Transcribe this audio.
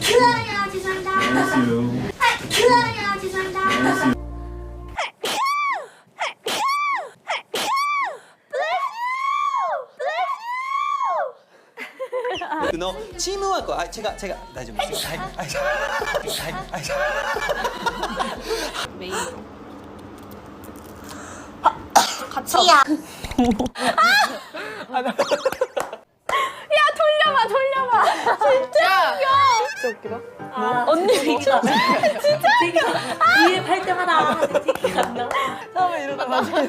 큐어요 죄송합니다. 큐어요 죄송합니다. のチームワークは違う大丈夫ですよ。메인. 같이야. 야 돌려봐. 진짜 웃겨. 언니 미쳐. 진짜 웃겨. 이해 할 때마다 되게 안 나와. 처음에 이러다 마지막에